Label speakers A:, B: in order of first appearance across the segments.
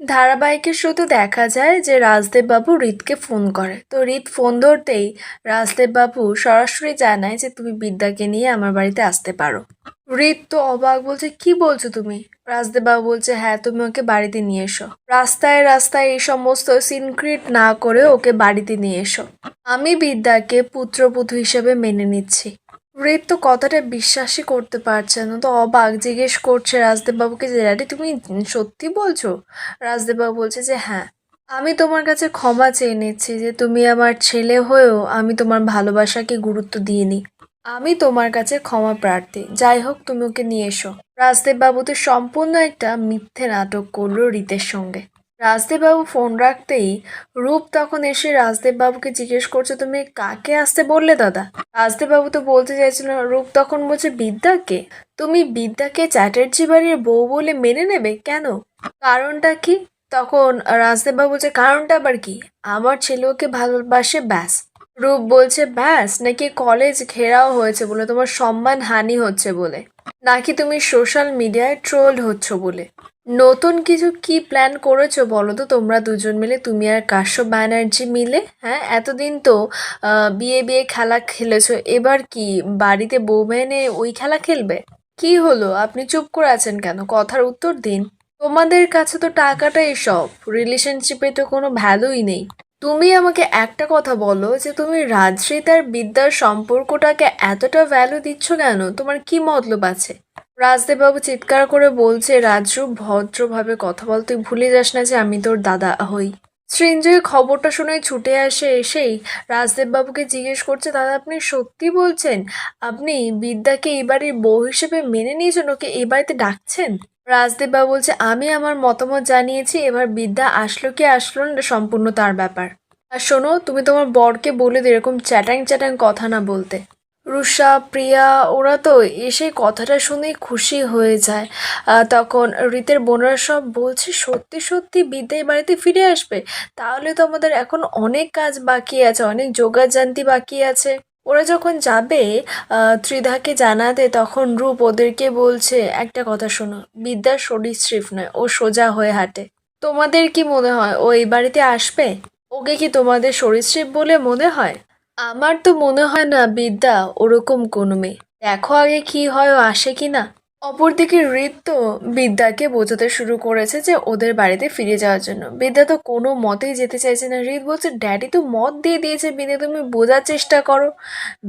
A: ধারাবাহিকের শুরুতে দেখা যায় যে রাজদেব বাবু রিতকে ফোন করে, তো রিত ফোন ধরতেই রাজদেব বাবু সরাসরি জানায় যে তুমি বিদ্যাকে নিয়ে আমার বাড়িতে আসতে পারো। রিত তো অবাক, বলছে কি বলছো তুমি? রাজদেব বাবু বলছে হ্যাঁ, তুমি ওকে বাড়িতে নিয়ে এসো, রাস্তায় রাস্তায় এই সমস্ত সিনক্রিট না করে ওকে বাড়িতে নিয়ে এসো। আমি বিদ্যাকে পুত্রবধূ হিসেবে মেনে নিচ্ছি। রিত তো কথাটা বিশ্বাসই করতে পারছে না, তো অবাক, জিজ্ঞেস করছে রাজদেব বাবুকে যে ড্যাডি তুমি সত্যি বলছো? রাজদেব বাবু বলছে যে হ্যাঁ, আমি তোমার কাছে ক্ষমা চেয়ে নিচ্ছি যে তুমি আমার ছেলে হয়েও আমি তোমার ভালোবাসাকে গুরুত্ব দিইনি। আমি তোমার কাছে ক্ষমা প্রার্থী, যাই হোক তুমি ওকে নিয়ে এসো। রাজদেব বাবু তো সম্পূর্ণ একটা মিথ্যে নাটক করলো রিতের সঙ্গে। রাজদেব বাবু ফোন রাখতেই রূপ তখন এসে রাজদেব বাবুকে জিজ্ঞেস করছে তুমি কাকে আসতে বললে দাদা? রাজদেব বাবু তো বলতে চাইছিল না, রূপ তখন বলছে বিদ্যাকে। তুমি বিদ্যাকে চ্যাটার্জি বাড়ির বউ বলে মেনে নেবে কেন? কারণটা কি? তখন রাজদেব বাবু বলছে কারণটা আবার কি? আমার ছেলে ওকে ভালোবাসে, ব্যাস। রূপ বলছে ব্যাস, নাকি কলেজ ঘেরাও হয়েছে বলে, তোমার সম্মান হানি হচ্ছে বলে, নাকি তুমি সোশ্যাল মিডিয়ায় ট্রোলড হচ্ছ বলে? নতুন কিছু কি প্ল্যান করেছো বলো তো তোমরা দুজন মিলে, তুমি আর কাশ্যপ ব্যানার্জি মিলে? হ্যাঁ, এতদিন তো বিয়ে বিয়ে খেলা খেলেছো, এবার কি বাড়িতে বউ এনে ওই খেলা খেলবে? কি হলো, আপনি চুপ করে আছেন কেন? কথার উত্তর দিন। তোমাদের কাছে তো টাকাটাই সব, রিলেশনশিপে তো কোনো ভ্যালুই নেই। তুমি আমাকে একটা কথা বলো যে তুমি রাজশ্রী আর বিদ্যার সম্পর্কটাকে এতটা ভ্যালু দিচ্ছ কেন? তোমার কি মতলব আছে? রাজদেববাবু চিৎকার করে বলছে রাজু ভদ্রভাবে কথা বল, তুই ভুলে যাস না যে আমি তোর দাদা হই। সৃঞ্জয় খবরটা শুনে ছুটে এসেই রাজদেববাবুকে জিজ্ঞেস করছে দাদা আপনি সত্যি বলছেন? আপনি বিদ্যাকে এই বাড়ির বউ হিসেবে মেনে নিয়েছেন, ওকে এই বাড়িতে ডাকছেন? রাজদেববাবু বলছে আমি আমার মতামত জানিয়েছি, এবার বিদ্যা আসলো কি আসলো না এটা সম্পূর্ণ তার ব্যাপার। আর শোনো, তুমি তোমার বরকে বলে দিও এরকম চ্যাটাং চ্যাটাং কথা না বলতে। রুষা, প্রিয়া ওরা তো এসে কথাটা শুনেই খুশি হয়ে যায়। তখন রিতের বোনরা সব বলছে সত্যি সত্যি বিদ্যা এই বাড়িতে ফিরে আসবে? তাহলে তো আমাদের এখন অনেক কাজ বাকি আছে, অনেক যোগাযান্তি বাকি আছে। ওরা যখন যাবে ত্রিধাকে জানাতে, তখন রূপ ওদেরকে বলছে একটা কথা শোনো, বিদ্যার সরীসৃপ নয়, ও সোজা হয়ে হাঁটে। তোমাদের কি মনে হয় ও এই বাড়িতে আসবে? ওকে কি তোমাদের সরীসৃপ বলে মনে হয়? আমার তো মনে হয় না বিদ্যা ওরকম কোনো মেয়ে। দেখো আগে কি হয়, ও আসে কি না। অপরদিকে হৃদ তো বিদ্যাকে বোঝাতে শুরু করেছে যে ওদের বাড়িতে ফিরে যাওয়ার জন্য। বিদ্যা তো কোনো মতেই যেতে চাইছে না। হৃদ বলছে ড্যাডি তো মত দিয়ে দিয়েছে, বিদ্যা তুমি বোঝার চেষ্টা করো।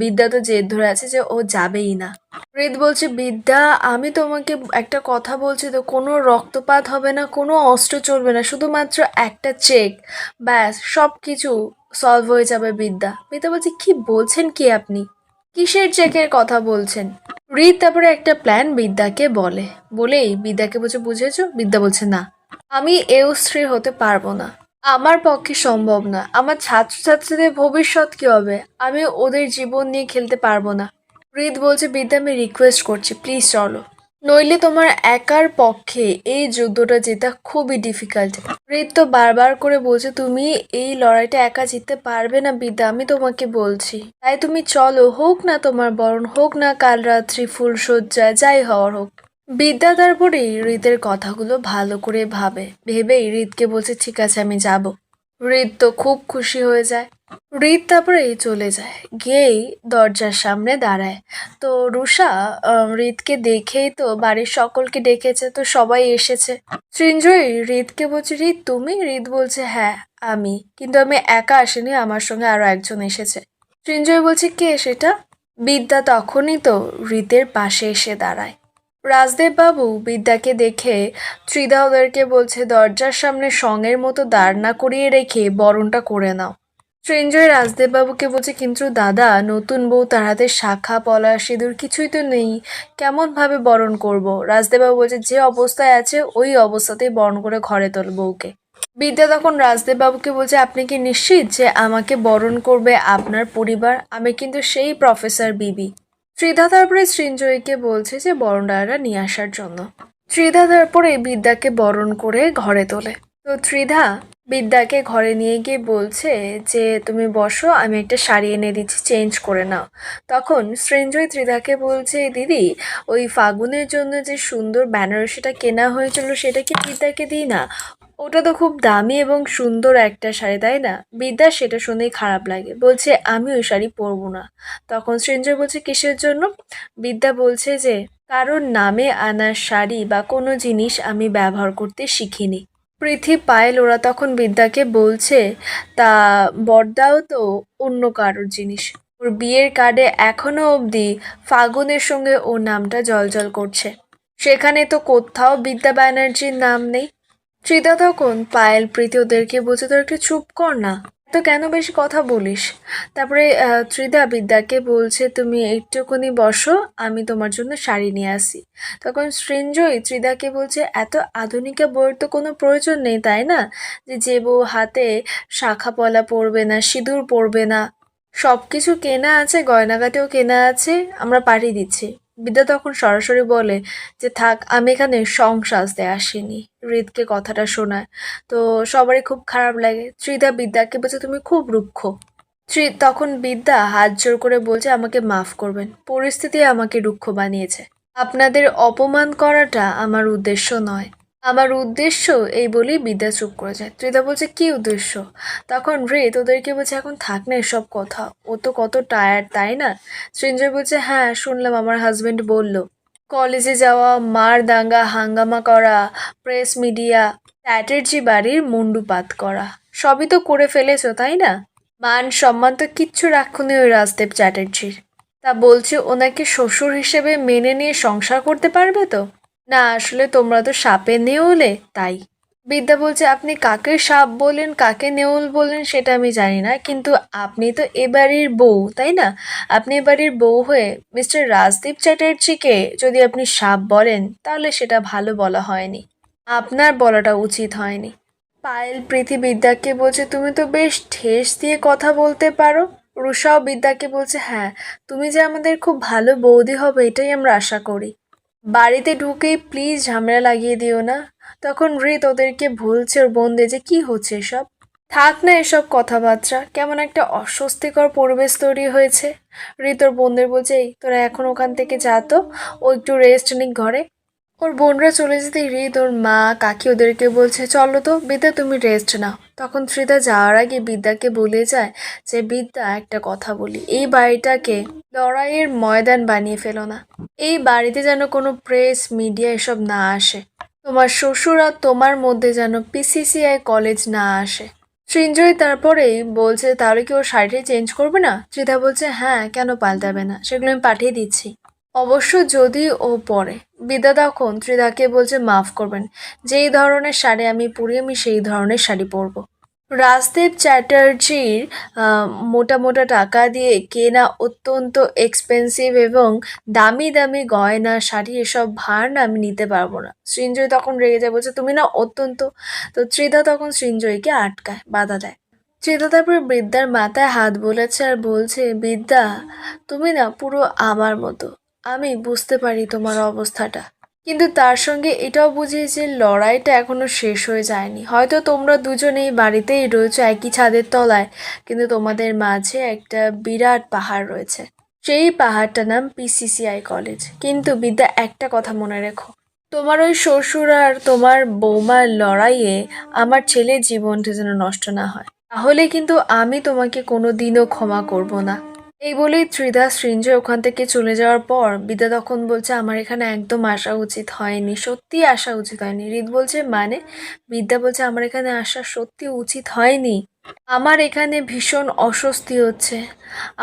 A: বিদ্যা তো জেদ ধরে আছে যে ও যাবেই না। হৃদ বলছে বিদ্যা আমি তোমাকে একটা কথা বলছি তো, কোনো রক্তপাত হবে না, কোনো অস্ত্র চলবে না, শুধুমাত্র একটা চেক, ব্যাস সব কিছু সলভ হয়ে যাবে। বিদ্যা বিদ্যা বলছে কি বলছেন কি আপনি? কিসের চেকের কথা বলছেন? রিত তারপরে একটা প্ল্যান বিদ্যাকে বলেই বিদ্যাকে বলছে বুঝেছো? বিদ্যা বলছে না, আমি এও স্ত্রী হতে পারবো না, আমার পক্ষে সম্ভব না। আমার ছাত্রছাত্রীদের ভবিষ্যৎ কি হবে? আমি ওদের জীবন নিয়ে খেলতে পারবো না। রিত বলছে বিদ্যা আমি রিকোয়েস্ট করছি প্লিজ চলো, নইলে তোমার একার পক্ষে এই যুদ্ধটা জেতা খুবই ডিফিকাল্ট। রিত তো বারবার করে বলছে তুমি এই লড়াইটা একা জিততে পারবে না বিদ্যা, আমি তোমাকে বলছি, তাই তুমি চলো, হোক না তোমার বরণ, হোক না কাল রাত্রি ফুলশয্যায়, যাই হওয়ার হোক। বিদ্যা তারপরেই রিতের কথাগুলো ভালো করে ভেবেই রিতকে বলছে ঠিক আছে আমি যাব। রিত তো খুব খুশি হয়ে যায়। রিত তারপরেই চলে যায়, গিয়েই দরজার সামনে দাঁড়ায়। তো রুষা রিতকে দেখেই তো বাড়ির সকলকে ডেকেছে, তো সবাই এসেছে। সৃঞ্জয় রিতকে বলছে রিত তুমি? রিত বলছে হ্যাঁ আমি, কিন্তু আমি একা আসিনি, আমার সঙ্গে আরো একজন এসেছে। সৃঞ্জয় বলছে কে সেটা? বিদ্যা তখনই তো রিতের পাশে এসে দাঁড়ায়। রাজদেব বাবু বিদ্যাকে দেখে ত্রিধা ওদেরকে বলছে দরজার সামনে সঙ্গের মতো দাঁড় না করিয়ে রেখে বরণটা করে নাও। সৃঞ্জয় রাজদেব বাবুকে বলছে কিন্তু দাদা নতুন বউ, তার হাতে শাখা পলা সিঁদুর কিছুই তো নেই, কেমন ভাবে বরণ করব? রাজদেব বাবু বলছে যে অবস্থায় আছে ওই অবস্থাতেই বরণ করে ঘরে তোল বউকে। বিদ্যা তখন রাজদেব বাবুকে বলছে আপনি কি নিশ্চিত যে আমাকে বরণ করবে আপনার পরিবার? আমি কিন্তু সেই প্রফেসর বিবি। ত্রিধা তারপরে সৃঞ্জয়কে বলছে যে বরণডালাটা নিয়ে আসার জন্য। ত্রিধা তারপরে বিদ্যাকে বরণ করে ঘরে তোলে। তো ত্রিধা বিদ্যাকে ঘরে নিয়ে গিয়ে বলছে যে তুমি বসো, আমি একটা শাড়ি এনে দিচ্ছি, চেঞ্জ করে নাও। তখন সৃঞ্জয় ত্রিধাকে বলছে দিদি ওই ফাগুনের জন্য যে সুন্দর বেনারসিটা কেনা হয়েছিল সেটা কি বিদ্যাকে দিই না? ওটা তো খুব দামি এবং সুন্দর একটা শাড়ি, তাই না? বিদ্যার সেটা শুনেই খারাপ লাগে, বলছে আমি ওই শাড়ি পরবো না। তখন সৃঞ্জয় বলছে কিসের জন্য? বিদ্যা বলছে যে কারোর নামে আনা শাড়ি বা কোনো জিনিস আমি ব্যবহার করতে শিখিনি। পৃথি পায়েল ওরা তখন বিদ্যাকে বলছে তা বড়দাও তো অন্য কারোর জিনিস, ওর বিয়ের কার্ডে এখনো অবধি ফাগুনের সঙ্গে ওর নামটা জলজল করছে, সেখানে তো কোথাও বিদ্যা ব্যানার্জির নাম নেই। ত্রিদা তখন পায়েল প্রীতি ওদেরকে বলছে তোর একটু চুপ কর না, তো কেন বেশি কথা বলিস। তারপরে ত্রিদা বিদ্যাকে বলছে তুমি একটুখানি বসো, আমি তোমার জন্য শাড়ি নিয়ে আসি। তখন সৃঞ্জয় ত্রিদাকে বলছে এত আধুনিকা বইয়ের তো কোনো প্রয়োজন নেই, তাই না? যে বউ হাতে শাখা পলা পরবে না, সিঁদুর পরবে না, সব কিছু কেনা আছে, গয়নাগাটিও কেনা আছে, আমরা পাঠিয়ে দিচ্ছি। বিদ্যা তখন সরাসরি বলে যে থাক, আমি এখানে সং সাজতে আসিনি। হৃদকে কথাটা শোনায়, তো সবারই খুব খারাপ লাগে। ত্রিদা বিদ্যাকে বলছে তুমি খুব রুক্ষ। তখন বিদ্যা হাত জোর করে বলছে আমাকে মাফ করবেন, পরিস্থিতি আমাকে রুক্ষ বানিয়েছে, আপনাদের অপমান করাটা আমার উদ্দেশ্য নয়। আমার উদ্দেশ্য এই বলেই বিদ্যা চুপ করে যায়। ত্রিদা বলছে কি উদ্দেশ্য? তখন হৃদ ওদেরকে বলছে এখন থাক না এসব কথা, ও তো কত টায়ার্ড, তাই না? সৃঞ্জয় বলছে হ্যাঁ শুনলাম, আমার হাজবেন্ড বলল কলেজে যাওয়া, মার দাঙ্গা হাঙ্গামা করা, প্রেস মিডিয়া, চ্যাটার্জি বাড়ির মুন্ডুপাত করা, সবই তো করে ফেলেছো, তাই না? মান সম্মান তো কিচ্ছু রাখুনি ওই রাজদেব চ্যাটার্জির। তা বলছে ওনাকে শ্বশুর হিসেবে মেনে নিয়ে সংসার করতে পারবে তো? না আসলে তোমরা তো সাপে নেউলে, তাই। বিদ্যা বলছে আপনি কাকে সাপ বলেন কাকে নেউল বলেন সেটা আমি জানি না, কিন্তু আপনি তো এ বাড়ির বউ, তাই না? আপনি এ বাড়ির বউ হয়ে মিস্টার রাজদীপ চ্যাটার্জিকে যদি আপনি সাপ বলেন তাহলে সেটা ভালো বলা হয়নি, আপনার বলাটা উচিত হয়নি। পায়েল প্রীতি বিদ্যাকে বলছে তুমি তো বেশ ঠেস দিয়ে কথা বলতে পারো। রুষাও বিদ্যাকে বলছে হ্যাঁ, তুমি যে আমাদের খুব ভালো বৌদি হবে এটাই আমরা আশা করি। বাড়িতে ঢুকেই প্লিজ ঝামেলা লাগিয়ে দিও না। তখন হৃদ ওদেরকে বলছে ওর বোনদের যে কি হচ্ছে এসব, থাক না এসব কথাবার্তা, কেমন একটা অস্বস্তিকর পরিবেশ তৈরি হয়েছে। হৃদ ওর বোনদের বলছে এই তোরা এখন ওখান থেকে যা তো, ও একটু রেস্ট নিক ঘরে। ওর বোনরা চলে যেতে হৃদ ওর মা কাকি ওদেরকে বলছে চলো তো বিদ্যা তুমি রেস্ট নাও। তখন ত্রিদা যাওয়ার আগে বিদ্যাকে বলে যায় যে বিদ্যা একটা কথা বলি, এই বাড়িটাকে লড়াইয়ের ময়দান বানিয়ে ফেলো না, এই বাড়িতে যেন কোনো প্রেস মিডিয়া এসব না আসে, তোমার শ্বশুর আর তোমার মধ্যে যেন পিসিসিআই কলেজ না আসে। সৃঞ্জয় তারপরেই বলছে তাহলে কি ওর শাড়িটা চেঞ্জ করবে না? ত্রিধা বলছে হ্যাঁ কেন পাল্টাবে না, সেগুলো আমি পাঠিয়ে দিচ্ছি, অবশ্য যদি ও পরে। বিদ্যা তখন ত্রিধাকে বলছে মাফ করবেন, যেই ধরনের শাড়ি আমি পরি আমি সেই ধরনের শাড়ি পরবো। রাজদেব চ্যাটার্জির মোটা মোটা টাকা দিয়ে কেনা অত্যন্ত এক্সপেন্সিভ এবং দামি দামি গয়না শাড়ি এসব ভার না আমি নিতে পারবো না। সৃঞ্জয় তখন রেগে যায়, বলছে তুমি না অত্যন্ত। তো ত্রিধা তখন সৃঞ্জয়কে আটকায়, বাধা দেয়। ত্রিধা তারপরে বিদ্যার মাথায় হাত বোলাচ্ছে আর বলছে বিদ্যা তুমি না পুরো আমার মতো, আমি বুঝতে পারি তোমার অবস্থাটা, কিন্তু তার সঙ্গে এটাও বুঝি যে লড়াইটা এখনো শেষ হয়ে যায়নি। হয়তো তোমরা দুজনেই বাড়িতেই রয়েছো একই ছাদের তলায়, কিন্তু তোমাদের মাঝে একটা বিরাট পাহাড় রয়েছে, সেই পাহাড়টার নাম পিসিসিআই কলেজ। কিন্তু বিদ্যা একটা কথা মনে রেখো, তোমার ওই শ্বশুর আর তোমার বৌমার লড়াইয়ে আমার ছেলের জীবনটা যেন নষ্ট না হয়, তাহলে কিন্তু আমি তোমাকে কোনো দিনও ক্ষমা করব না। এই বলেই ত্রিধা সৃঞ্জয় ওখান থেকে চলে যাওয়ার পর বিদ্যা তখন বলছে আমার এখানে একদম আসা উচিত হয়নি, সত্যি আসা উচিত হয়নি। হৃদ বলছে মানে? বিদ্যা বলছে আমার এখানে আসা সত্যি উচিত হয়নি, আমার এখানে ভীষণ অস্বস্তি হচ্ছে,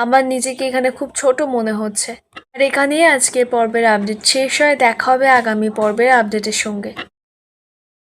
A: আমার নিজেকে এখানে খুব ছোট মনে হচ্ছে। আর এখানেই আজকের পর্বের আপডেট শেষ হয়, দেখা হবে আগামী পর্বের আপডেটের সঙ্গে।